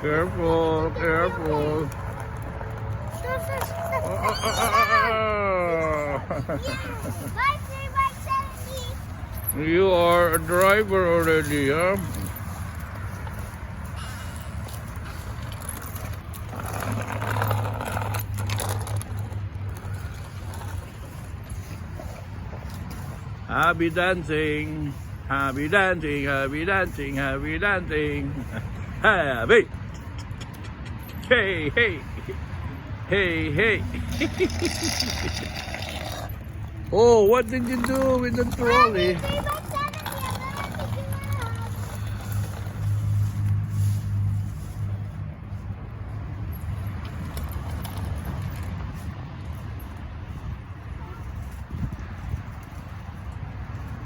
Careful, careful. You are a driver already, huh? Happy dancing, happy dancing, happy dancing, happy dancing. Happy. Hey, hey. Hey, hey. Oh, what did you do with the trolley?